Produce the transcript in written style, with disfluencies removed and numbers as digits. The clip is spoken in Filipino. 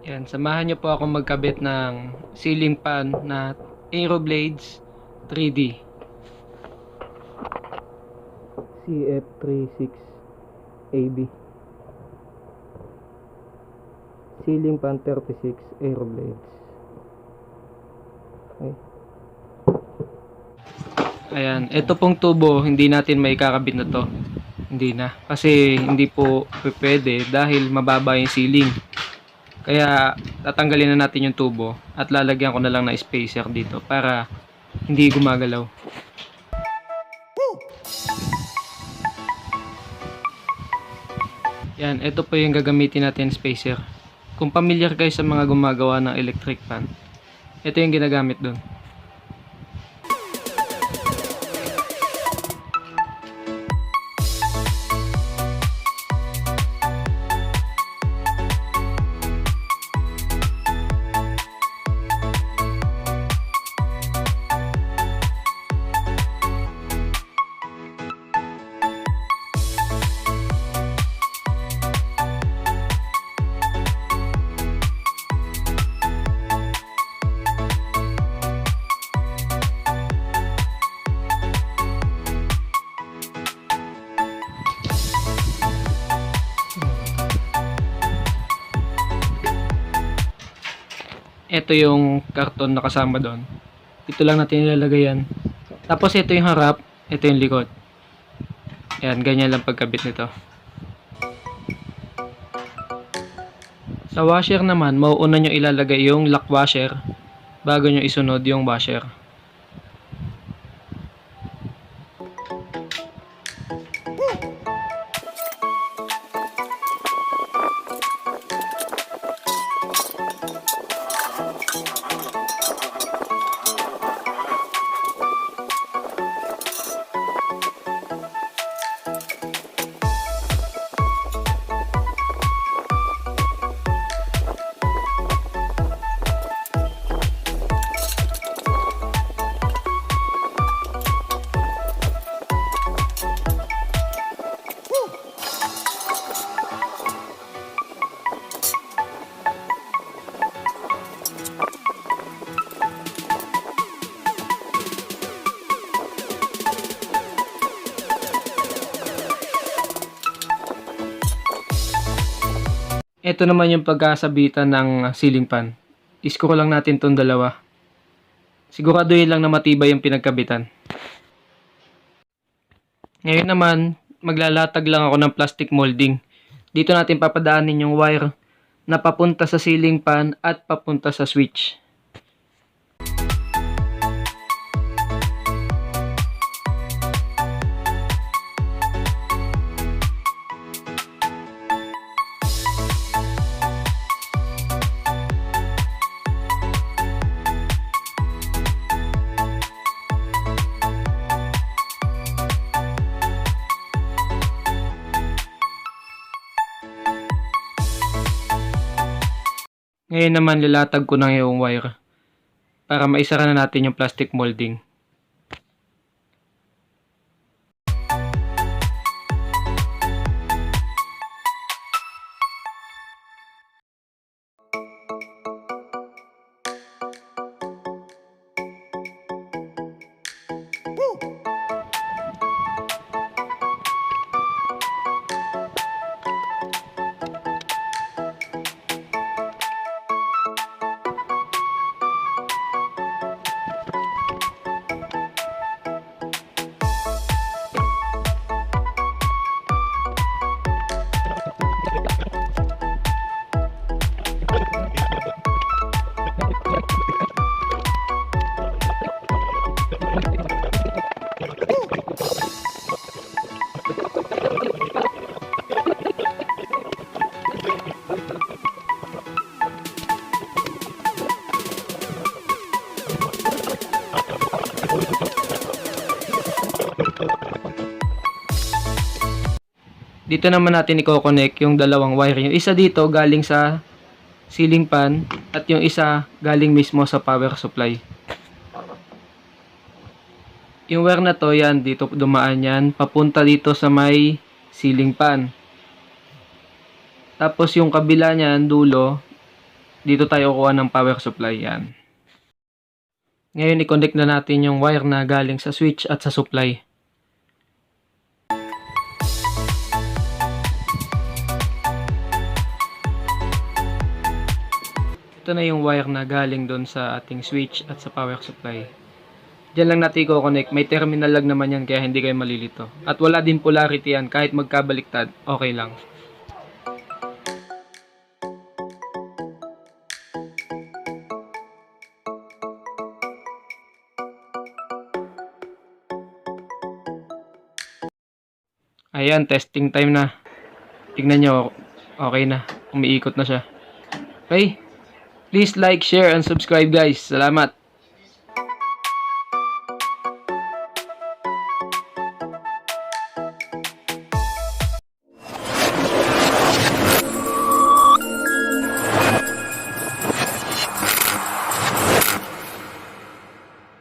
Yan, samahan niyo po ako magkabit ng ceiling fan na AEROBLADES 3D CF36AB ceiling fan 36 AEROBLADES. Okay. Ayan, ito pong tubo hindi natin may kakabit na to. Hindi na, kasi hindi po pwede dahil mababa yung ceiling. Kaya tatanggalin na natin yung tubo at lalagyan ko na lang na spacer dito para hindi gumagalaw. Yan, ito po yung gagamitin natin spacer. Kung familiar kayo sa mga gumagawa ng electric fan, ito yung ginagamit doon. Ito yung karton na kasama doon. Ito lang natin ilalagay yan. Tapos ito yung harap, ito yung likod. Yan, ganyan lang pagkabit nito. Sa washer naman, mauuna nyo ilalagay yung lock washer bago nyo isunod yung washer. Ito naman yung pagkasabitan ng ceiling fan. Isko lang natin tong dalawa. Siguraduhin lang na matibay yung pinagkabitan. Ngayon naman, maglalatag lang ako ng plastic molding. Dito natin papadaanin yung wire na papunta sa ceiling fan at papunta sa switch. Ngayon naman lilatag ko na yung wire para maisara na natin yung plastic molding. Dito naman natin i-connect yung dalawang wire. Yung isa dito galing sa ceiling fan at yung isa galing mismo sa power supply. Yung wire na to, yan, dito dumaan yan, papunta dito sa may ceiling fan. Tapos yung kabila niyan, dulo, dito tayo kuha ng power supply. Yan. Ngayon, i-connect na natin yung wire na galing sa switch at sa supply. Ito na yung wire na galing doon sa ating switch at sa power supply. Diyan lang natin i-connect. May terminal lang naman yan kaya hindi kayo malilito. At wala din polarity yan. Kahit magkabaliktad, okay lang. Ayan, testing time na. Tignan nyo, okay na. Umiikot na siya. Okay? Please like, share, and subscribe guys. Salamat!